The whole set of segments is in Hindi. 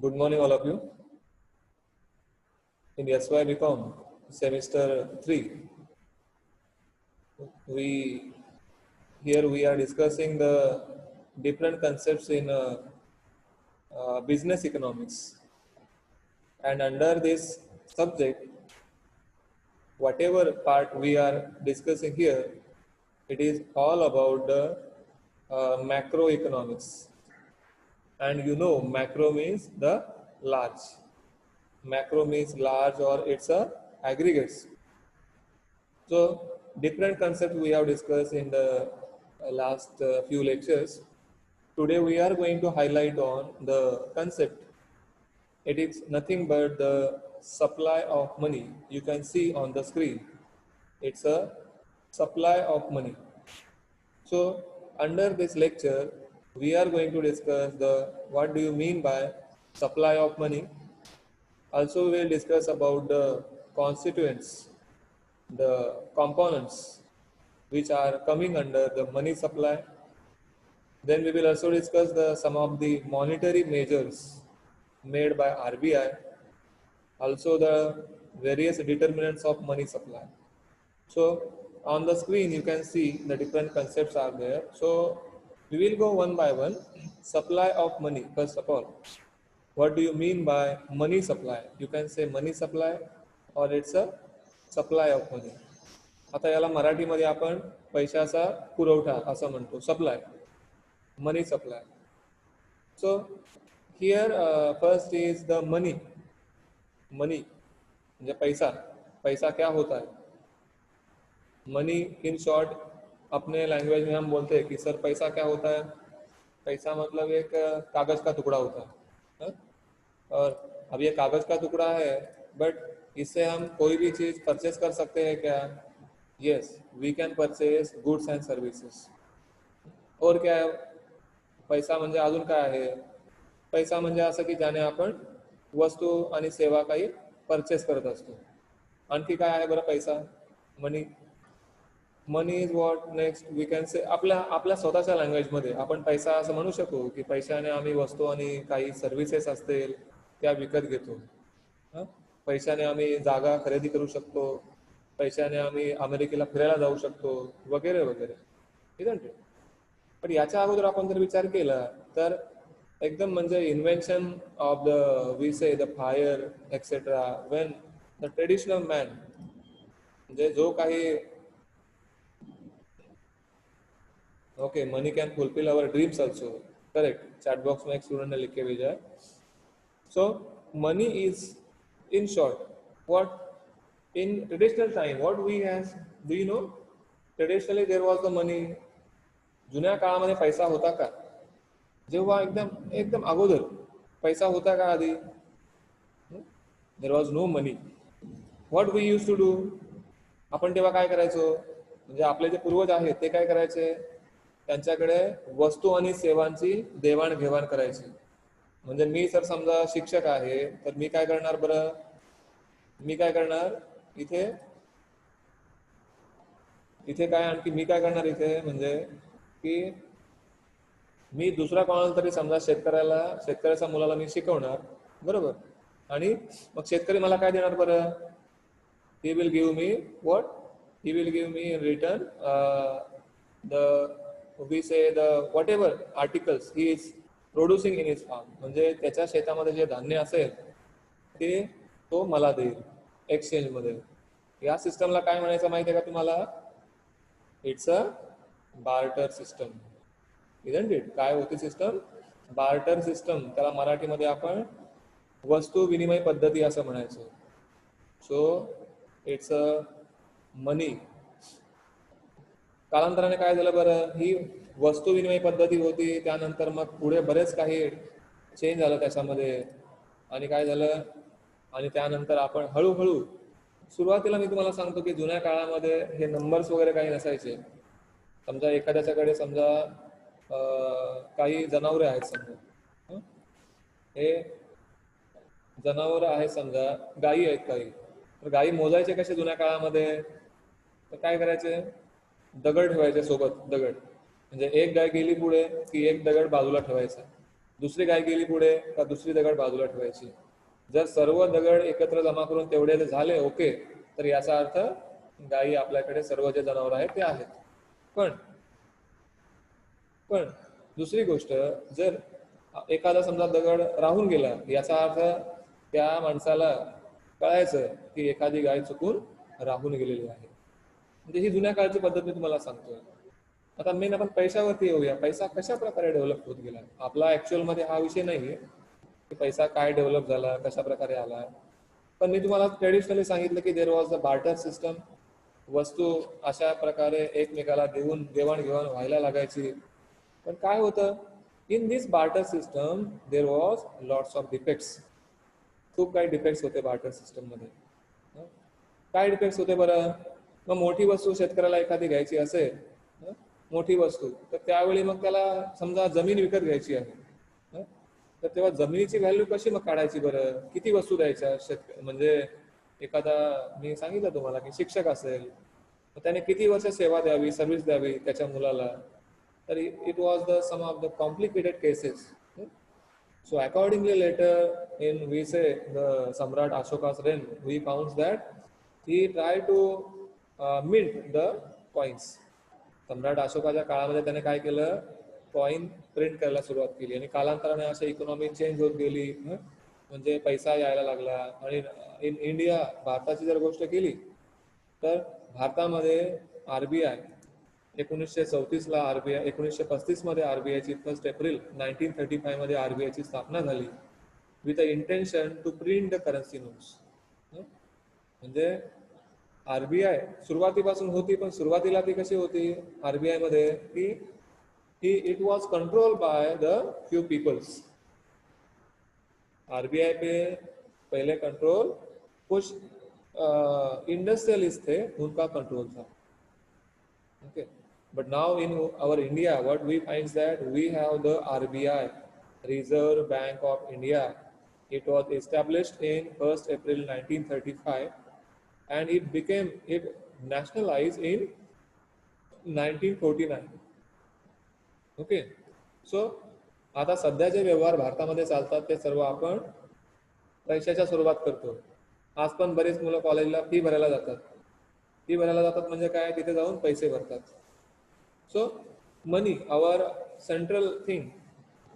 Good morning, all of you. In SY BCom semester 3, we are discussing the different concepts in business economics, and under this subject, whatever part we are discussing here, it is all about the macroeconomics. And you know, macro means the large. Macro means large, or it's a aggregates. So different concepts we have discussed in the last few lectures. Today we are going to highlight on the concept. It is nothing but the supply of money. You can see on the screen. It's a supply of money. So under this lecture, we are going to discuss the what do you mean by supply of money. Also, we will discuss about the constituents, the components which are coming under the money supply. Then we will also discuss some of the monetary measures made by RBI, also the various determinants of money supply. So on the screen you can see the different concepts are there. So we will go one by one. Supply of money, first of all. What do you mean by money supply? You can say money supply or it's a supply of money. आता याला मराठीमध्ये आपण पैशाचा पुरवठा असं म्हणतो, supply, money supply. So here first is the money. Money म्हणजे पैसा. पैसा क्या होता है? मनी इन शॉर्ट अपने लैंग्वेज में हम बोलते हैं कि सर पैसा क्या होता है? पैसा मतलब एक कागज का टुकड़ा होता है. हाँ? और अब ये कागज का टुकड़ा है, बट इससे हम कोई भी चीज परचेस कर सकते हैं क्या? Yes, we can purchase goods and services. और क्या आहे? पैसा म्हणजे अजून काय आहे? पैसा म्हणजे असं की ज्याने आपण वस्तू आणि सेवा काही परचेस करत असतो. आणखी काय आहे बरं पैसा? Money. Money is what next we can say आपल्या स्वतःच्या लँग्वेजमध्ये आपण पैसा असं म्हणू शकू की पैशाने आम्ही वस्तू आणि काही सर्व्हिसेस असतील त्या विकत घेतो. पैशाने आम्ही जागा खरेदी करू शकतो. पैशाने आम्ही अमेरिकेला फिरायला जाऊ शकतो, वगैरे वगैरे. Isn't it? पण याच्या अगोदर आपण जर विचार केला तर एकदम म्हणजे invention of the we say the fire etcetera when the traditional man, म्हणजे जो काही okay money can fulfil our dreams also. Correct. Chat box में एक स्टूडेंट ने लिख के भेजा है. So money is in short what in traditional time what we has, do you know, traditionally there was the money. जुन्या काळामध्ये पैसा होता का? जेव्हा एकदम एकदम अगोदर पैसा होता का आधी? there was no money. what we used to do, आपण तेव्हा काय करायचो? म्हणजे आपले जे पूर्वज आहेत ते काय करायचे? त्यांच्याकडे वस्तू आणि सेवांची देवाणघेवाण करायची. म्हणजे मी सर समजा शिक्षक आहे तर मी काय करणार बरं? मी काय करणार इथे इथे काय आणखी मी काय करणार इथे म्हणजे की मी दुसरा कोणाला तरी समजा शेतकऱ्याच्या मुलाला मी शिकवणार, बरोबर? आणि मग शेतकरी मला काय देणार बरं? He will give me what? He will give me in return the we say the whatever articles he is producing in his farm. म्हणजे त्याच्या शेतामध्ये जे धान्य असेल ते तो मला देईल एक्सचेंज मध्ये. या सिस्टमला काय म्हणायचं माहिती आहे का तुम्हाला? It's a barter system. Isn't it? काय होती सिस्टम? Barter system. त्याला मराठीमध्ये आपण वस्तू विनिमय पद्धती असं म्हणायचो. So it's a money. कालांतराने काय झालं बरं? ही वस्तू विनिमय पद्धती होती, त्यानंतर मग पुढे बरेच काही चेंज झालं त्याच्यामध्ये. आणि काय झालं? आणि त्यानंतर आपण हळूहळू सुरुवातीला मी तुम्हाला सांगतो की जुन्या काळामध्ये हे नंबर्स वगैरे काही नसायचे. समजा एखाद्याच्याकडे समजा काही जनावरे आहेत समजा, हे जनावर आहेत समजा, गायी आहेत काही, तर गायी मोजायचे कसे जुन्या काळामध्ये? तर काय करायचे? दगड ठेवायचे सोबत, दगड. म्हणजे एक गाय गेली पुढे की एक दगड बाजूला ठेवायचा. दुसरी गाय गेली पुढे का दुसरी दगड बाजूला ठेवायची. जर सर्व दगड एकत्र जमा करून तेवढे झाले ओके, तर याचा अर्थ गायी आपल्याकडे सर्व जे जनावर आहेत ते आहेत. पण दुसरी गोष्ट, जर एखादा समजा दगड राहून गेला, याचा अर्थ त्या माणसाला कळायचं की एखादी गाय चुकून राहून गेलेली आहे. म्हणजे ही जुन्या काळची पद्धत मी तुम्हाला सांगतोय. आता मेन आपण पैशावरती येऊया. पैसा कशा प्रकारे डेव्हलप होत गेला. आपला ऍक्च्युअल मध्ये हा विषय नाहीये की पैसा काय डेव्हलप झाला, कशा प्रकारे आला. पण मी तुम्हाला ट्रेडिशनली सांगितलं की there was the barter system. वस्तू अशा प्रकारे एकमेकाला देऊन देवाणघेवाण व्हायला लागायची. पण काय होतं, in this barter system there was lots of defects. खूप काही डिफेक्ट्स होते बार्टर सिस्टम मध्ये. काय डिफेक्ट्स होते बरं? मग मोठी वस्तू शेतकऱ्याला एखादी घ्यायची असेल, मोठी वस्तू, तर त्यावेळी मग त्याला समजा जमीन विकत घ्यायची आहे, तर तेव्हा जमिनीची व्हॅल्यू कशी मग काढायची बरं? किती वस्तू द्यायच्या म्हणजे एखादा, मी सांगितलं तुम्हाला की शिक्षक असेल, तर त्याने किती वर्ष सेवा द्यावी, सर्व्हिस द्यावी त्याच्या मुलाला. तर it was the sum of the complicated cases. So accordingly later in, we say, the Samrat Ashoka's reign, we found that he tried to mint the coins. सम्राट अशोकाच्या काळामध्ये त्याने काय केलं, कॉइन प्रिंट करायला सुरुवात केली आणि कालांतराने अशी इकॉनॉमी चेंज होत गेली. म्हणजे पैसा यायला लागला. आणि इन इंडिया, भारताची जर गोष्ट केली तर भारतामध्ये आरबीआय 1934 ला आरबीआय, 1935 मध्ये आरबीआयची 1 एप्रिल 1935 मध्ये आरबीआयची स्थापना झाली with a intention to print the currency notes. म्हणजे आरबीआय सुरुवातीपासून होती, पण सुरुवातीला ती कशी होती आरबीआय मध्ये की it was control by the few peoples. RBI पे पहले कंट्रोल कुछ इंडस्ट्रियलिस्ट थे, उनका कंट्रोल था. Okay, but now in our India, what we find is that we have the RBI, Reserve Bank of India. It was established in 1st April 1935 and it nationalized in 1949. Okay, so आता सध्या जे व्यवहार भारतामध्ये चालतात ते सर्व आपण पैशाच्या स्वरूपात करतो. आज पण बरेच मुलं कॉलेजला फी भरायला जातात. फी भरायला जातात म्हणजे काय, तिथे जाऊन पैसे भरतात. So money, our central thing,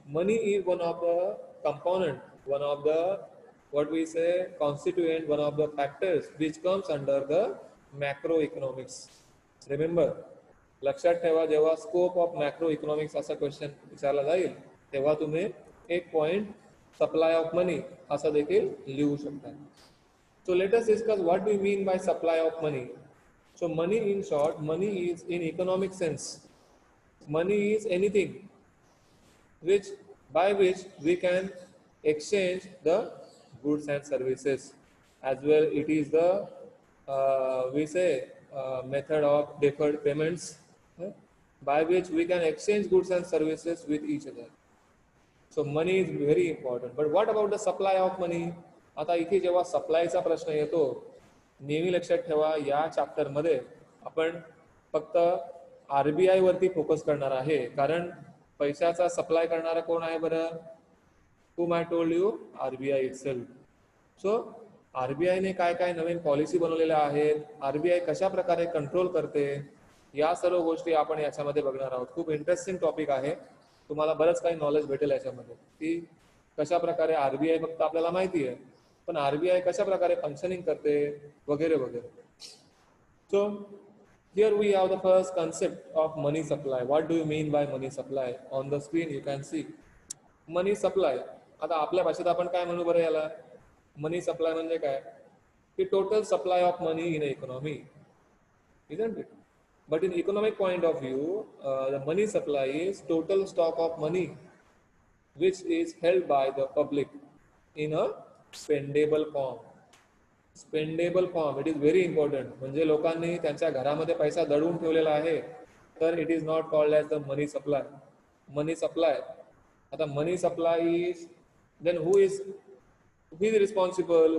money is one of the component, one of the what we say constituent, one of the factors which comes under the macroeconomics. Remember, लक्षात ठेवा, जेव्हा स्कोप ऑफ मॅक्रो इकॉनॉमिक्स असा क्वेश्चन विचारला जाईल तेव्हा तुम्ही एक पॉइंट सप्लाय ऑफ मनी असा देखील लिहू शकता. So let us discuss what we mean by supply of money. So money, in short, money is, in economic sense, money is anything by which we can exchange the goods and services. As well, it is the we say method of deferred payments, by which we can exchange goods and services with each other. So money is very important. But what about the supply of money? आता इथे जेव्हा सप्लायचा प्रश्न येतो, नेहमी लक्षात ठेवा या चॅप्टर मध्ये आपण फक्त आरबीआय वरती फोकस करणार आहे, कारण पैशाचा सप्लाय करणारा कोण आहे बरं? whom I told you, RBI itself. So RBI ने काय काय नवीन पॉलिसी बनवलेल्या आहेत, आरबीआय कशा प्रकारे कंट्रोल करते, या सर्व गोष्टी आपण याच्यामध्ये बघणार आहोत. खूप इंटरेस्टिंग टॉपिक आहे. तुम्हाला बरंच काही नॉलेज भेटेल याच्यामध्ये की कशा प्रकारे आरबीआय फक्त आपल्याला माहिती आहे, पण आरबीआय कशा प्रकारे फंक्शनिंग करते वगैरे वगैरे. सो here we have the first concept of money supply. What do you mean by money supply? On the screen you can see money supply. आता आपल्या भाषेत आपण काय म्हणू बरं याला? मनी सप्लाय म्हणजे काय की total supply of money in economy, isn't it? But in economic point of view, the money supply is total stock of money which is held by the public in a spendable form. Spendable form, it is very important. म्हणजे लोकांनी त्यांच्या घरामध्ये पैसा दडवून ठेवलेला आहे, तर it is not called as the money supply. Money supply, आता money supply is then who is responsible,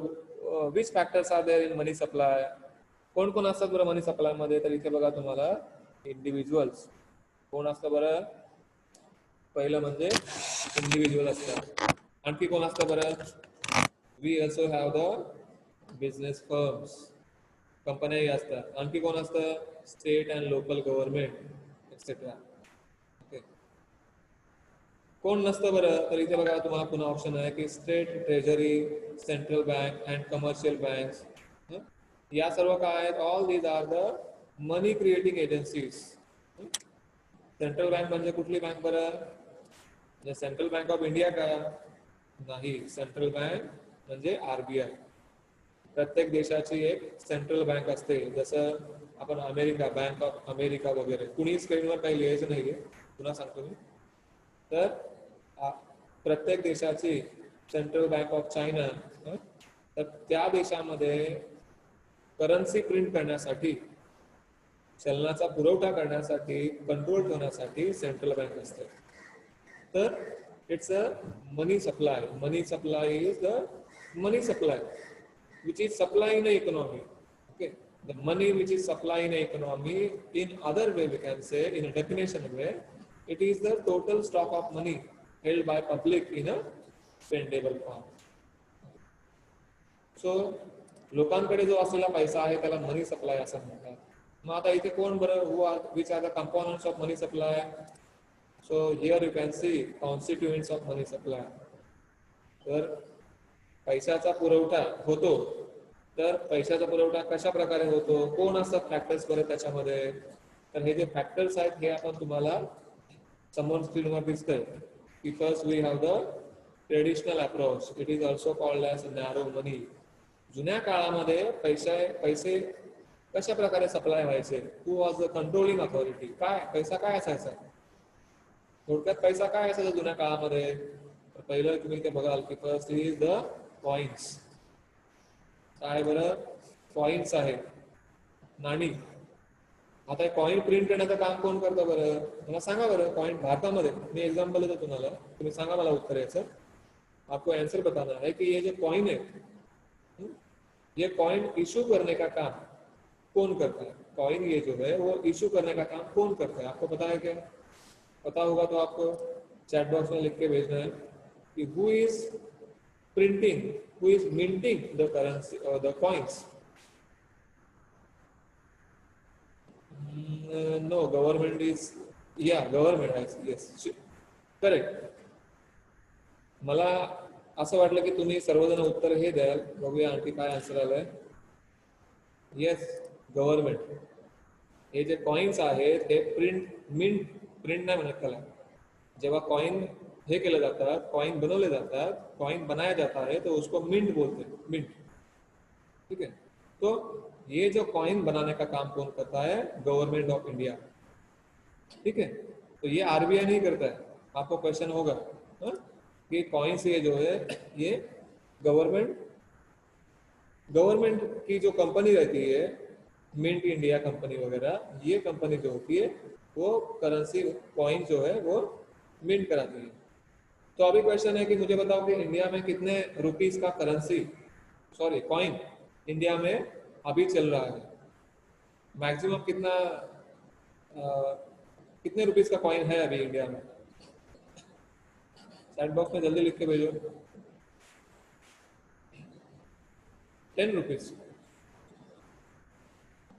which factors are there in money supply. कोण कोण असतात बरं मनी सप्लाय मध्ये? तर इथे बघा तुम्हाला इंडिव्हिज्युअल्स कोण असतं बरं. पहिलं म्हणजे इंडिव्हिज्युअल असतात. आणखी कोण असतं बरं? We also have the business firms, कंपन्याही असतात. आणखी कोण असतं? State and local government etcetera. Okay. कोण नसतं बरं? तर इथे बघा तुम्हाला पुन्हा ऑप्शन आहे की state treasury, central bank and commercial banks. या सर्व काय आहेत? All these are the money creating agencies. Central bank म्हणजे कुठली बँक बरं? सेंट्रल बँक ऑफ इंडिया का? नाही. सेंट्रल बँक म्हणजे आरबीआय. प्रत्येक देशाची एक सेंट्रल बँक असते. जसं आपण अमेरिका, बँक ऑफ अमेरिका वगैरे. कुणी स्क्रीनवर काही लिहायचं नाहीये, पुन्हा सांगतो मी. तर प्रत्येक देशाची सेंट्रल बँक ऑफ चायना, तर त्या देशामध्ये करन्सी प्रिंट करण्यासाठी, चलनाचा पुरवठा करण्यासाठी, कंट्रोल ठेवण्यासाठी सेंट्रल बँक असते. तर it's a money supply. Money supply is the money supply which is supply in the economy. Okay, the money which is supply in the economy, in other way we can say, in a definition way, it is the total stock of money held by public in a spendable form. So लोकांकडे जो असलेला पैसा आहे त्याला मनी सप्लाय असं म्हणतात. मग आता इथे कोण बरं? which are the components of money supply? So here you can see constituents of money supply. तर पैशाचा पुरवठा होतो. तर पैशाचा पुरवठा कशा प्रकारे होतो? कोण असतात फॅक्टर्स बरं त्याच्यामध्ये? तर हे जे फॅक्टर्स आहेत हे आपण तुम्हाला समोर स्क्रीनवर दिसतंय की first we have the traditional approach. It is also called as narrow money. जुन्या काळामध्ये पैसे कशा प्रकारे सप्लाय व्हायचे? Who was the controlling authority? काय पैसा काय असायचा? थोडक्यात पैसा काय असायचा जुन्या काळामध्ये? तर पहिलं तुम्ही ते बघाल की फर्स्ट इज द कॉइन्स. काय बरं? कॉइन्स आहे, नाणी. आता कॉइन प्रिंट करण्याचं काम कोण करतं बरं? मला सांगा बरं. कॉइन भारतामध्ये, मी एक्झाम्पल देतो तुम्हाला, तुम्ही सांगा मला उत्तर याचं. आपको आंसर बताना है कि ये जो कॉइन है, ये कॉइन इशू करने का काम कौन करता है? कॉइन ये जो है वो इशू करने का काम कौन करता है? आपको पता है क्या? पता होगा तो आपको चैट बॉक्स में लिख के भेजना है कि who is printing, who is minting the currency or the coins? No, government is, yeah, government, yes, correct. मला असं वाटलं की तुम्ही सर्वजण उत्तर हे द्याल. बघूया आणखी काय आन्सर आलंय. Yes, government. हे जे कॉइन्स आहेत हे प्रिंट नाही म्हणत त्याला. जेव्हा कॉइन हे केले जातात, कॉइन बनवले जातात, कॉइन बनाया जाता है तो उसको मिंट बोलते हैं, मिंट. ठीक है. तो ये जो कॉइन बनाने का काम कौन करता है? Government of India. ठीक है. तो ये आरबीआई नहीं करता है. आपको क्वेश्चन होगा कि कॉइन्स ये जो है ये गवर्नमेंट की जो कंपनी रहती है, मिंट इंडिया कंपनी वगैरह, ये कंपनी जो होती है वो करेंसी कॉइन जो है वो मिंट कराती है. तो अभी क्वेश्चन है कि मुझे बताओ कि इंडिया में कितने रुपीस का कॉइन इंडिया में अभी चल रहा है? मैक्सिमम कितने रुपीस का कॉइन है अभी इंडिया में? चैट बॉक्स में जल्दी लिख के भेजो. 10 rupees.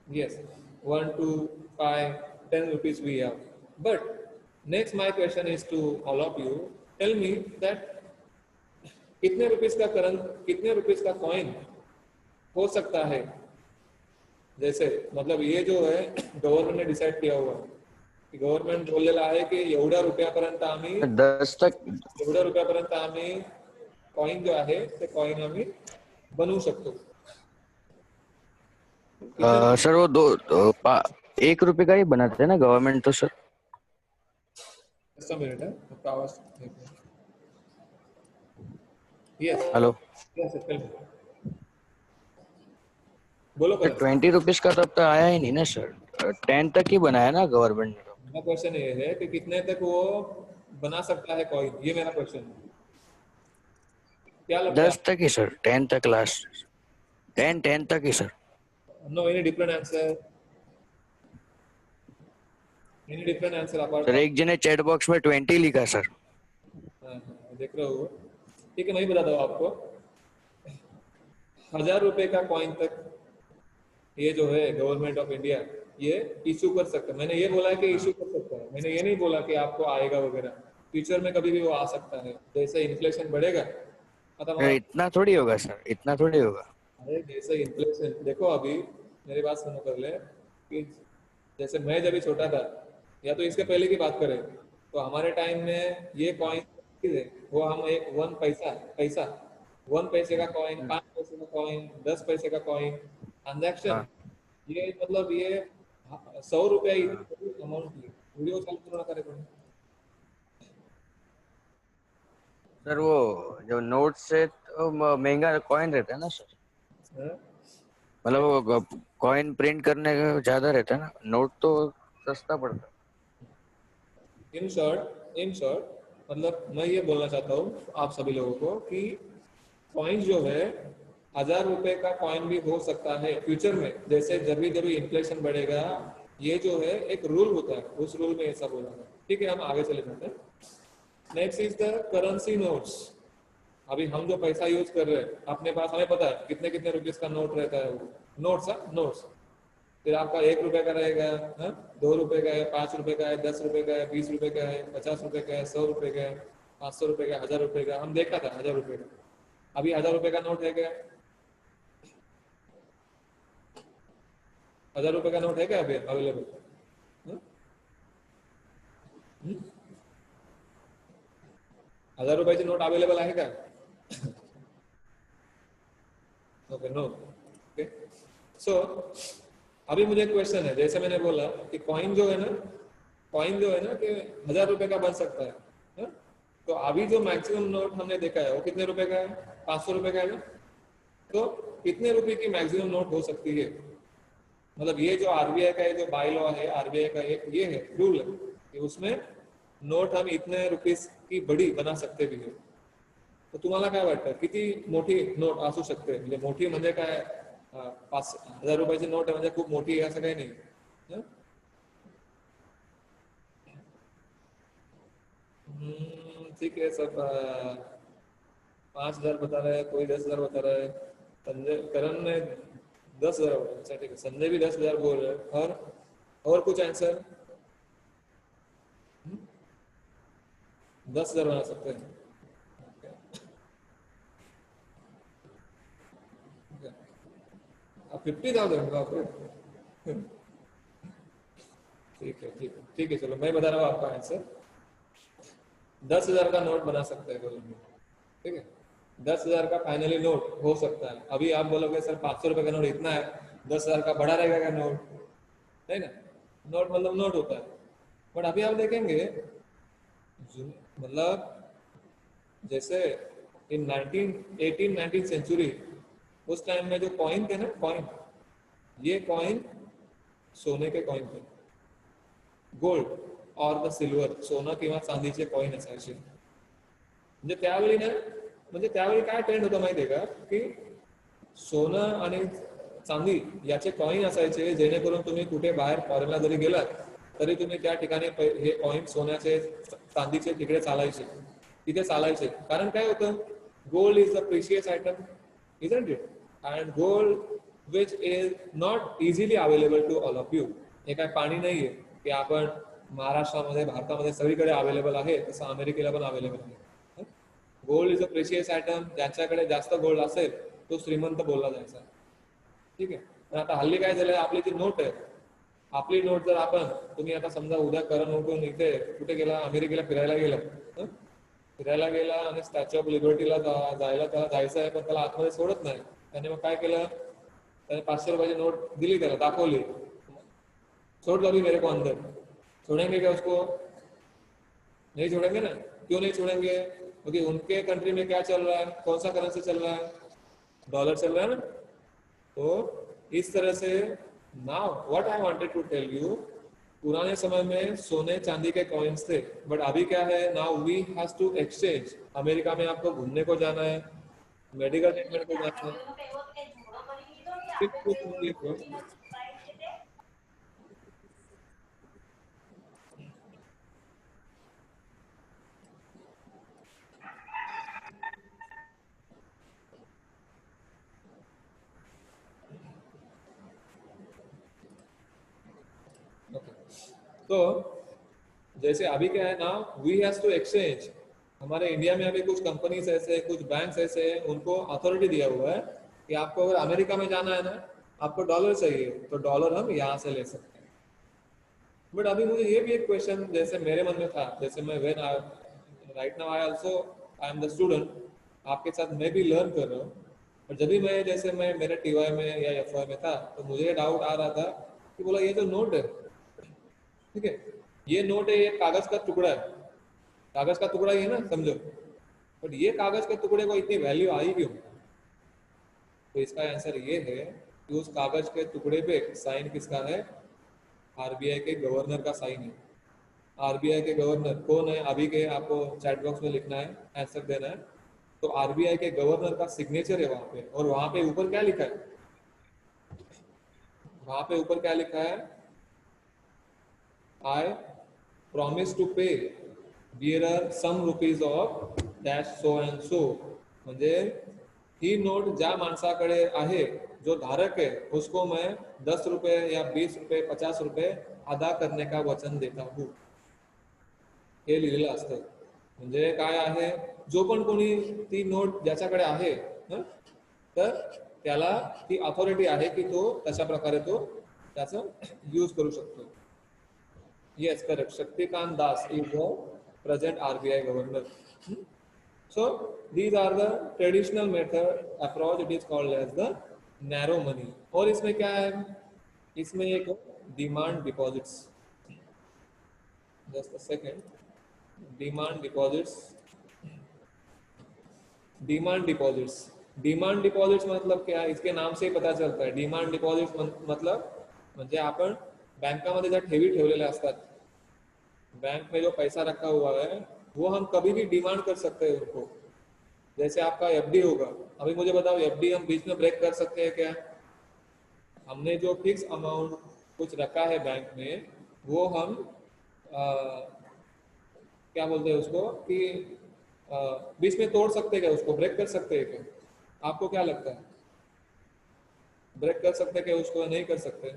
Yes, 1, 2, 5, 10 rupees we have. But next my question is to all of you. Tell me that कितने रुपीस का कॉइन हो सकता है? जैसे मतलब ये जो है गव्हर्नमेंट ने डिसाइड किया हुआ की गव्हर्नमेंट बोललेलं आहे की एवढ्या रुपयापर्यंत आम्ही कॉइन जो आहे ते कॉइन आम्ही बनवू शकतो. सर वो 1 रुपए का ही बनाते हैं ना गवर्नमेंट तो सर. मिनट है, आपका आवाज. Yes, hello. बोलो. 20 रुपीज का तब तक आया ही नहीं ना सर. 10 तक ही बनाया ना गवर्नमेंट ने. मेरा क्वेश्चन ये है कि कितने तक वो बना सकता है कॉइन? ये मेरा क्वेश्चन है. क्या लगता है? 10 तक ही सर. 10 तक लास्ट. 10 तक ही sir. No, any different answer? Sir एक जने चैट बॉक्स में 20 लिखा सर. हाँ हाँ, देख रहे हो। ठीक है, मैं ही बताता हूँ आपको। 1,000 रुपए का कॉइन तक ये जो है गवर्नमेंट ऑफ इंडिया ये इशू कर सकता है। मैंने ये बोला है कि हाँ। इशू कर सकता है, मैंने ये नहीं बोला कि आपको आएगा वगैरह। फ्यूचर में कभी भी वो आ सकता है, जैसे इन्फ्लेशन बढ़ेगा खत्म अरे इतना थोड़ी होगा सर, इतना थोड़ी होगा। अरे जैसे इन्फ्लेशन देखो अभी, मेरी बात सुनो पहले कि जैसे मैं जब भी छोटा था, या तो इसके पहले की बात करें, तो हमारे टाइम में ये हाँ। कॉइन थे, वो हम एक 1 पैसा पैसा 1 पैसे का कॉइन, हम्म, 5 पैसे का कॉइन, 10 पैसे का कॉइन ट्रांजैक्शन, हाँ। ये मतलब ये 100 रुपया हाँ। अमाउंट थी। वीडियो चालू करो ना करे सर वो जो नोट से तो महंगा कॉइन रहता है ना सर। मतलब वो कॉइन प्रिंट करने का ज्यादा रहता है ना, नोट तो सस्ता पड़ता है। इन शॉर्ट मतलब मैं ये बोलना चाहता हूँ आप सभी लोगों को कि कॉइन जो है 1,000 रुपए का कॉइन भी हो सकता है फ्यूचर में, जैसे जब भी इन्फ्लेशन बढ़ेगा। ये जो है एक रूल होता है, उस रूल में ऐसा बोला है। ठीक है, हम आगे चले जाते हैं। Next is the currency notes. अभी हम जो पैसा यूज कर रहे हैं अपने पास, हमें पता है कितने कितने रुपीज का नोट रहता है वो नोट्स। नोट्स फिर आपका 1 रुपए का रहेगा, हाँ, 2 रुपए का है, 5 रुपए का है, 10 रुपए का है, 20 रुपए का है, 50 रुपए का है, 100 रुपए का है, 500 रुपए का, 1,000 रुपए का। हम देखा था 1,000 रुपए का। अभी 1,000 रुपए का नोट है क्या? 1,000 रुपए का नोट है क्या अभी अवेलेबल? 1,000 रुपयाचे नोट अवेलेबल आहे का? Okay, no. ओके, सो अभी मुझे एक क्वेश्चन है, जैसे मैंने बोला कि कॉइन जो है ना, कॉइन जो है ना कि 1,000 रुपए का बन सकता है, हाँ? तो अभी जो मैक्सिमम नोट हमने देखा है वो कितने रुपए का है? 500 रुपए का है ना? तो कितने रुपए की मैक्सिमम नोट हो सकती है? मतलब ये जो आरबीआई का ये जो बाई लॉ है, आरबीआई का एक ये है रूल है कि उसमें नोट हम इतने रुपीस की बड़ी बना सकते भी है। तर तुम्हाला काय वाटतं किती मोठी नोट असू शकते? म्हणजे मोठी म्हणजे काय, 5,000 रुपयाची नोट आहे म्हणजे खूप मोठी आहे असं काही नाही, हं? ठीक है सब। 5,000 बता रहा है, कोई 10,000 बता रहा है। संजय करण ने 10,000 बोला, अच्छा ठीक है, संजय भी 10,000 बोल रहे हैं। और कुछ आंसर? 10,000 बना सकते हैं। अब 50,000 बाप रे। ठीक है ठीक है ठीक है, चलो मैं बता रहा हूँ आपका आंसर। 10,000 का नोट बना सकते हैं बोलेंगे, ठीक है। 10,000 का फाइनली नोट हो सकता है। अभी आप बोलोगे सर 500 रुपए का नोट इतना है, 10,000 का बड़ा रहेगा क्या नोट? नहीं ना, नोट मतलब नोट होता है। बट अभी आप देखेंगे मतलब जैसे इन 19 सेंचुरी, उस टाइम में जो कॉइन थे ना, कॉइन, ये कॉइन सोने के कॉइन थे, गोल्ड और द सिल्वर, सोना किंवा चांदीचे कॉइन असायचे। म्हणजे त्यावेळी ना, म्हणजे त्यावेळी काय ट्रेंड होता माहिती आहे का, की सोनं आणि चांदी याचे कॉइन असायचे, जेणेकरून तुम्ही कुठे बाहेर फॉरेनला जरी गेलात तरी तुम्ही त्या ठिकाणी हे कॉइन सोन्याचे चांदीचे तिकडे चालायचे, तिथे चालायचे। कारण काय होतं, gold is the precious item, isn't it? And gold which is not easily available to all of you. हे काय पाणी नाहीये की आपण महाराष्ट्रामध्ये भारतामध्ये सगळीकडे अवेलेबल आहे, तसं अमेरिकेला पण अवेलेबल आहे। Gold is a precious item, ज्याच्याकडे जास्त गोल्ड असेल तो श्रीमंत बोलला जायचा, ठीक आहे। पण आता हल्ली काय झालंय, आपली जी नोट आहे, आपली नोट जर आपण, तुम्ही आता समजा उद्या करण उठून इथे कुठे गेला, अमेरिकेला फिरायला गेला, हं? फिरायला गेला आणि स्टॅच्यू ऑफ लिबर्टीला जायला त्याला जायचं आहे, पण त्याला आतमध्ये सोडत नाही। त्याने मग काय केलं, त्याने 500 रुपयाची नोट दिली, त्याला दाखवली, छोड़ दो अभी मेरे को अंदर। छोड़ेंगे क्या उसको? नहीं छोड़ेंगे ना। क्यों नहीं छोड़ेंगे? क्योंकि उनके कंट्री में क्या चल रहा है, कौन सा करेंसी चल रहा है? डॉलर चल रहा है ना। तो इस तरह से now what I wanted to tell you, पुराने समय में सोने चांदी के कॉइन्स थे, बट अभी क्या है, now we has to exchange. America में आपको घूमने को जाना है, मेडिकल ट्रीटमेंट को जाना है, फिर तो जैसे अभी क्या है ना, वी हैज टू एक्सचेंज। हमारे इंडिया में अभी कुछ कंपनीज ऐसे, कुछ बैंक्स ऐसे हैं, उनको अथॉरिटी दिया हुआ है कि आपको अगर अमेरिका में जाना है ना, आपको डॉलर चाहिए तो डॉलर हम यहाँ से ले सकते हैं। बट अभी मुझे ये भी एक क्वेश्चन जैसे मेरे मन में था, जैसे मैं when right now I also I am the student, आपके साथ मैं भी लर्न कर रहा हूँ। और जब भी मैं जैसे मैं मेरे टीवाई में या एफवाई में था, तो मुझे डाउट आ रहा था कि बोला ये जो नोट है, ठीक है, ये नोट है, ये कागज का टुकड़ा है, कागज का टुकड़ा ही है ना, समझो। बट ये कागज के टुकड़े को इतनी वैल्यू आई क्यों? तो इसका आंसर ये है कि उस कागज के टुकड़े पे साइन किसका है? आरबीआई के गवर्नर का साइन है। आरबीआई के गवर्नर कौन है? अभी के आपको चैट बॉक्स में लिखना है, आंसर देना है। तो आरबीआई के गवर्नर का सिग्नेचर है वहां पे, और वहां पे ऊपर क्या लिखा है? वहां पे ऊपर क्या लिखा है? आई promise to pay bearer some rupees of dash so and so. म्हणजे ही नोट ज्या माणसाकडे आहे, जो धारक है, उसको मैं 10 रुपए या 20 रुपए 50 रुपए अदा करने का वचन देता हूँ, हे लिहिलेलं असतं. म्हणजे काय आहे, जो पण कोणी ती नोट ज्याच्याकडे आहे, हं, तर त्याला ती अथॉरिटी आहे की तो तशा प्रकारे तो त्याचं यूज करू शकतो. Yes, correct. Shaktikant Das is the present RBI governor. Hmm? So these are the traditional method approach. It is called as the narrow money. और इसमें क्या है? इसमें एक demand deposits. Just a second. Demand deposits. Demand deposits. Demand deposits मतलब क्या आहे? इसके नाम से ही पता चलता है. डिमांड डिपॉजिट्स मतलब म्हणजे आपण बँकामध्ये ज्या ठेवी ठेवलेल्या असतात, बैंक में जो पैसा रखा हुआ है, वो हम कभी भी डिमांड कर सकते हैं उनको. जैसे आपका एफडी होगा, अभी मुझे बताओ एफडी हम बीच में ब्रेक कर सकते हैं क्या? हमने जो फिक्स अमाउंट कुछ रखा है बैंक में, वो हम क्या बोलते हैं उसको कि बीच में तोड़ सकते हैं क्या? उसको ब्रेक कर सकते हैं क्या? आपको क्या लगता है, ब्रेक कर सकते हैं क्या उसको? नहीं कर सकते.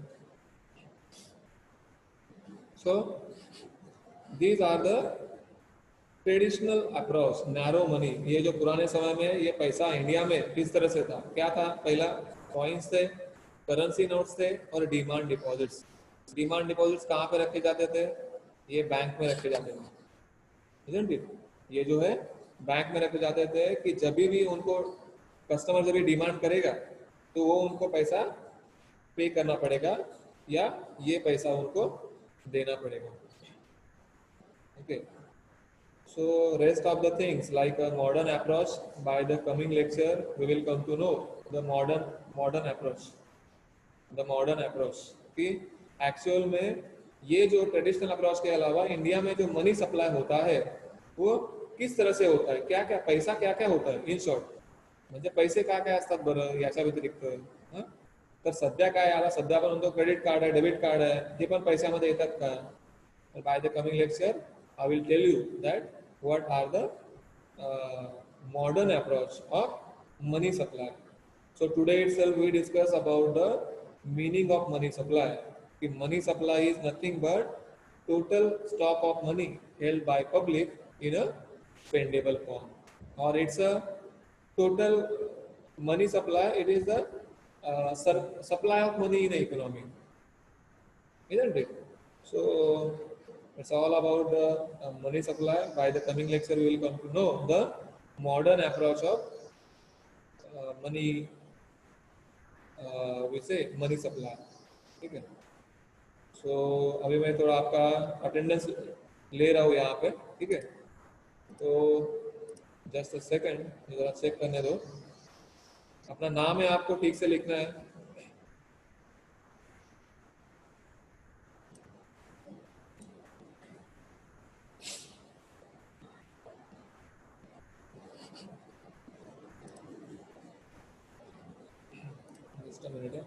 So these are the traditional approach, narrow money. ये जो पुराने समय में ये पैसा इंडिया में किस तरह से था? क्या था? पहला कॉइन्स थे, करेंसी नोट्स थे, और डिमांड डिपॉजिट्स. डिमांड डिपॉजिट्स कहाँ पे रखे जाते थे? ये बैंक में रखे जाते थे, isn't it? ये जो है बैंक में रखे जाते थे कि जब भी उनको कस्टमर जब भी डिमांड करेगा, तो वो उनको पैसा पे करना पड़ेगा, या ये पैसा उनको देना पड़ेगा. Okay. So rest of the things like a modern approach, by the coming lecture we will come to know the modern approach. The modern approach कि एक्चुअल में ये जो ट्रेडिशनल अप्रोच के अलावा इंडिया में जो मनी सप्लाई होता है, वो किस तरह से होता है, क्या क्या पैसा क्या क्या होता है, इन शॉर्ट. म्हणजे पैसे काय काय असतात बरं याच्या व्यतिरिक्त? हं? तर सध्या काय, आता सध्या आपण म्हणतो क्रेडिट कार्ड आहे, डेबिट कार्ड आहे, हे पण पैशामध्ये येतात का? By the coming lecture, I will tell you that what are the modern approach of money supply. So today itself we discuss about the meaning of money supply. कि money supply is nothing but total stock of money held by public in a spendable form, or it's a total money supply. It is the supply of money in the economy, isn't it? So it's all about the money supply. By the coming lecture, we will come to know the modern approach of money. We say money supply. ठीक है. So अभी मैं थोड़ा आपका अटेंडेंस ले रहा हूँ यहाँ पे, ठीक है. तो जस्ट अ सेकंड, जरा चेक करने दो. अपना नाम है आपको ठीक से लिखना है. जस्ट अ मिनट है.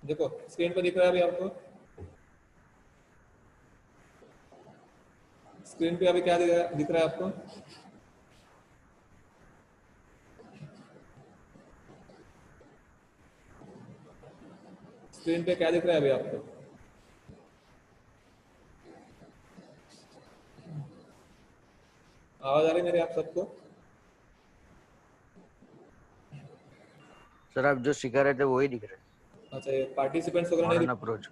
देखो स्क्रीन पर दिख रहा है अभी आपको. स्क्रीन पे अभी क्या दिख रहा है आपको? स्क्रीन पे क्या दिख रहा है अभी आपको? आवाज आ रही है मेरी आप सबको? सर आप जो सिखा रहे थे वही दिख रहा है, अच्छा, ये पार्टिसिपेंट्स वगैरह नहीं मॉडर्न दिख अप्रोच।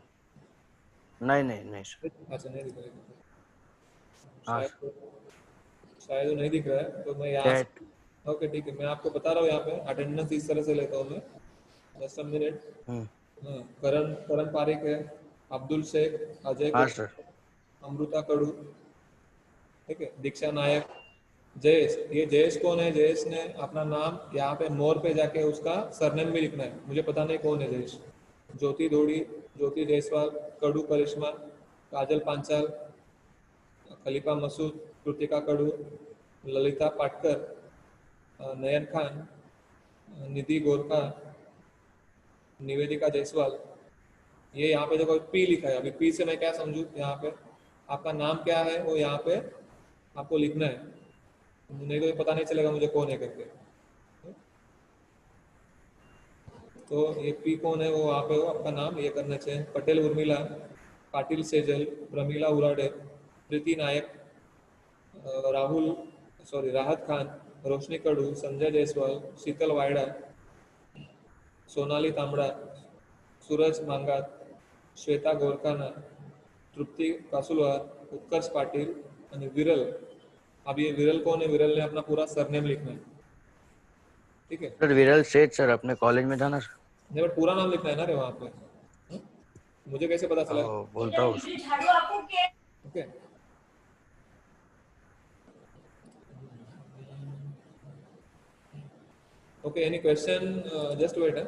नहीं नहीं नहीं सर। अच्छा, नहीं दिख रहा है। हाँ सर। शायद वो नहीं दिख रहा है, तो मैं यहाँ से चैट। ओके ठीक है, मैं आपको बता रहा हूँ यहाँ पे अटेंडेंस इस तरह से लेता हूँ मैं। Just a minute. हम्म। हाँ, करण करण पारिक है, अब्दुल शेख, अजय हाँ सर। गुप्ता, अमृता कड़ू, ठीक है, दीक्षा नायक, जयेश। ये जयेश कौन है? जयेश ने अपना नाम यहाँ पे मोर पे जाके उसका सरनेम भी लिखना है, मुझे पता नहीं कौन है जयेश। ज्योति धोड़ी, ज्योति जायसवाल, कड़ू करिश्मा, काजल पांचाल, खलीफा मसूद, कृतिका कड़ू, ललिता पाटकर, नयन खान, निधि गोरखा, निवेदिका जायसवाल। ये यहाँ पे देखो पी लिखा है, अभी पी से मैं क्या समझू? यहाँ पे आपका नाम क्या है वो यहाँ पे आपको लिखना है, नहीं तो ये पता नहीं चलेगा मुझे कौन है करके। तो ये पी कौन है वो वहाँ पे, वो आपका नाम ये करना चाहिए। पटेल उर्मिला, पाटिल सेजल, प्रमीला उराडे, प्रीति नायक, राहुल सॉरी राहत खान, रोशनी कड़ू, संजय जायसवाल, शीतल वायडा, सोनाली तांबड़ा, सूरज मांगात, श्वेता गोरखाना, तृप्ति कासुलवार, उत्कर्ष पाटिल आणि विरल। अब ये विरल कौन है? विरल ने अपना पूरा सरनेम लिखना है, ठीक है? सर विरल सेठ सर अपने कॉलेज में था ना सर। नहीं, बट पूरा नाम लिखना है ना रे वहाँ पे। हाँ? मुझे कैसे पता चला? बोलता हूँ उसको। Okay okay, any question? Just wait है।